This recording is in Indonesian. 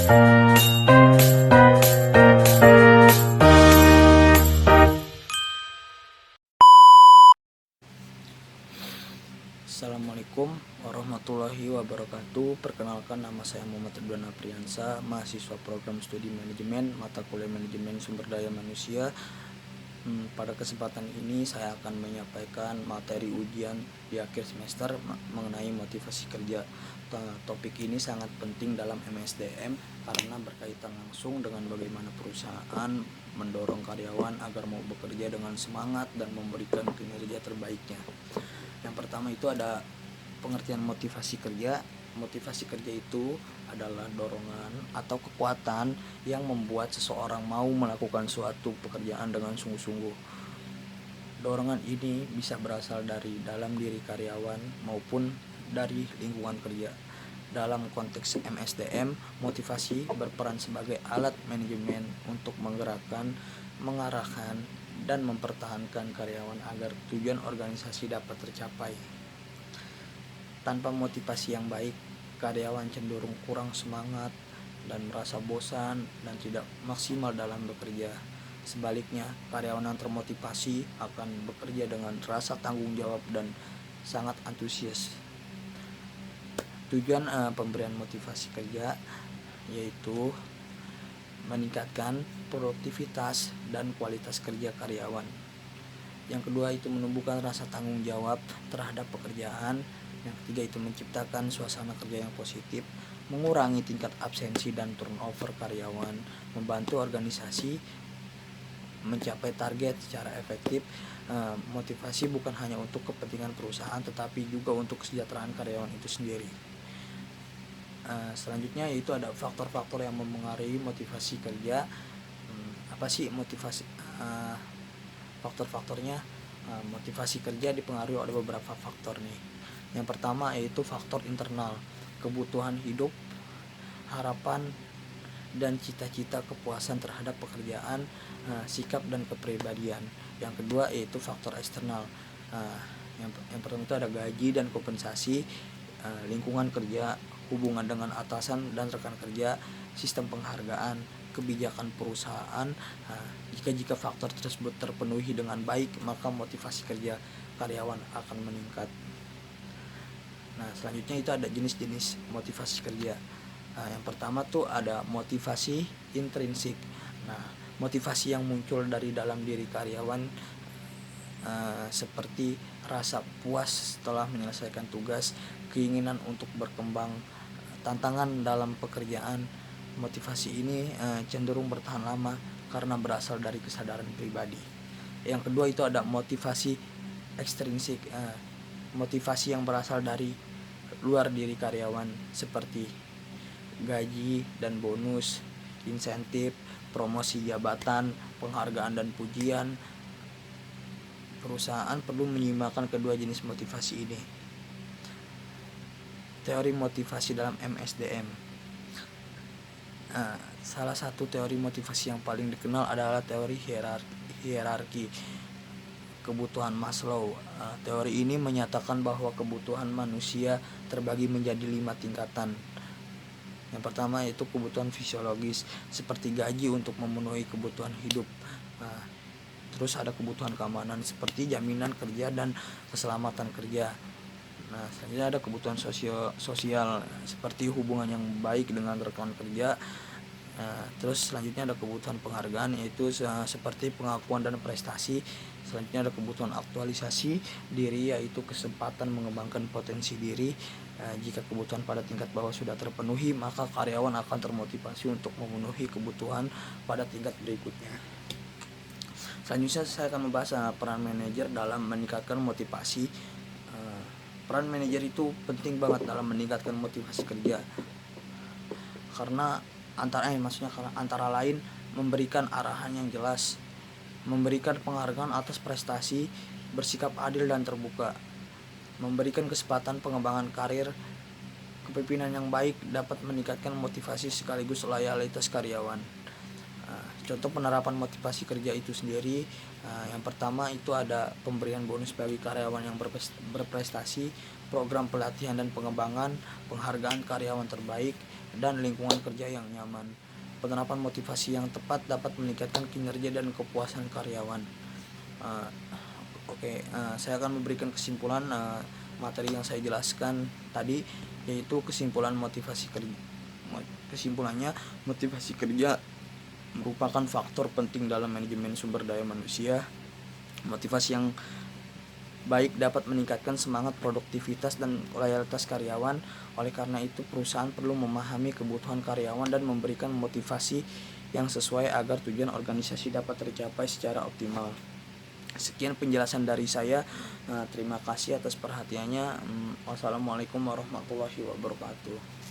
Assalamualaikum warahmatullahi wabarakatuh. Perkenalkan, nama saya Muhammad Ridwan Apriansa, mahasiswa program studi manajemen mata kuliah manajemen sumber daya manusia. Pada kesempatan ini saya akan menyampaikan materi ujian di akhir semester mengenai motivasi kerja. Topik ini sangat penting dalam MSDM karena berkaitan langsung dengan bagaimana perusahaan mendorong karyawan agar mau bekerja dengan semangat dan memberikan kinerja terbaiknya. Yang pertama itu ada pengertian motivasi kerja. Motivasi kerja itu adalah dorongan atau kekuatan yang membuat seseorang mau melakukan suatu pekerjaan dengan sungguh-sungguh. Dorongan ini bisa berasal dari dalam diri karyawan maupun dari lingkungan kerja. Dalam konteks MSDM, motivasi berperan sebagai alat manajemen untuk menggerakkan, mengarahkan, dan mempertahankan karyawan agar tujuan organisasi dapat tercapai. Tanpa motivasi yang baik, karyawan cenderung kurang semangat dan merasa bosan dan tidak maksimal dalam bekerja. Sebaliknya, karyawan yang termotivasi akan bekerja dengan rasa tanggung jawab dan sangat antusias. Tujuan pemberian motivasi kerja yaitu meningkatkan produktivitas dan kualitas kerja karyawan. Yang kedua itu menumbuhkan rasa tanggung jawab terhadap pekerjaan. Yang ketiga itu menciptakan suasana kerja yang positif, mengurangi tingkat absensi dan turnover karyawan, membantu organisasi mencapai target secara efektif. Motivasi bukan hanya untuk kepentingan perusahaan tetapi juga untuk kesejahteraan karyawan itu sendiri. Selanjutnya yaitu ada faktor-faktor yang mempengaruhi motivasi kerja. Apa sih motivasi? Faktor-faktornya, motivasi kerja dipengaruhi oleh beberapa faktor nih. Yang pertama yaitu faktor internal, kebutuhan hidup, harapan dan cita-cita kepuasan terhadap pekerjaan, sikap dan kepribadian. Yang kedua yaitu faktor eksternal. Yang pertama itu ada gaji dan kompensasi, lingkungan kerja, hubungan dengan atasan dan rekan kerja, sistem penghargaan, kebijakan perusahaan. Jika faktor tersebut terpenuhi dengan baik, maka motivasi kerja karyawan akan meningkat. Nah, selanjutnya itu ada jenis-jenis motivasi kerja. Yang pertama tuh ada motivasi intrinsik. Nah, motivasi yang muncul dari dalam diri karyawan seperti rasa puas setelah menyelesaikan tugas, keinginan untuk berkembang, tantangan dalam pekerjaan. Motivasi ini cenderung bertahan lama karena berasal dari kesadaran pribadi. Yang kedua itu ada motivasi ekstrinsik. Motivasi yang berasal dari luar diri karyawan seperti gaji dan bonus, insentif, promosi jabatan, penghargaan dan pujian. Perusahaan perlu menyimpangkan kedua jenis motivasi ini. Teori motivasi dalam MSDM. Salah satu teori motivasi yang paling dikenal adalah teori hierarki kebutuhan Maslow. Teori ini menyatakan bahwa kebutuhan manusia terbagi menjadi 5 tingkatan. Yang pertama yaitu kebutuhan fisiologis seperti gaji untuk memenuhi kebutuhan hidup. Terus ada kebutuhan keamanan seperti jaminan kerja dan keselamatan kerja. Selanjutnya ada kebutuhan sosial seperti hubungan yang baik dengan rekan kerja. Terus selanjutnya ada kebutuhan penghargaan yaitu seperti pengakuan dan prestasi. Selanjutnya ada kebutuhan aktualisasi diri yaitu kesempatan mengembangkan potensi diri. Jika kebutuhan pada tingkat bawah sudah terpenuhi, maka karyawan akan termotivasi untuk memenuhi kebutuhan pada tingkat berikutnya. Selanjutnya saya akan membahas peran manajer dalam meningkatkan motivasi. Peran manajer itu penting banget dalam meningkatkan motivasi kerja karena antara lain memberikan arahan yang jelas, memberikan penghargaan atas prestasi, bersikap adil dan terbuka, memberikan kesempatan pengembangan karir. Kepemimpinan yang baik dapat meningkatkan motivasi sekaligus loyalitas karyawan. Contoh penerapan motivasi kerja itu sendiri, yang pertama itu ada pemberian bonus bagi karyawan yang berprestasi, program pelatihan dan pengembangan, penghargaan karyawan terbaik, dan lingkungan kerja yang nyaman. Penerapan motivasi yang tepat dapat meningkatkan kinerja dan kepuasan karyawan. Saya akan memberikan kesimpulan materi yang saya jelaskan tadi, yaitu kesimpulan motivasi kerja. Kesimpulannya, motivasi kerja merupakan faktor penting dalam manajemen sumber daya manusia. Motivasi yang baik dapat meningkatkan semangat, produktivitas, dan loyalitas karyawan. Oleh karena itu, perusahaan perlu memahami kebutuhan karyawan dan memberikan motivasi yang sesuai agar tujuan organisasi dapat tercapai secara optimal. Sekian penjelasan dari saya. Terima kasih atas perhatiannya. Wassalamualaikum warahmatullahi wabarakatuh.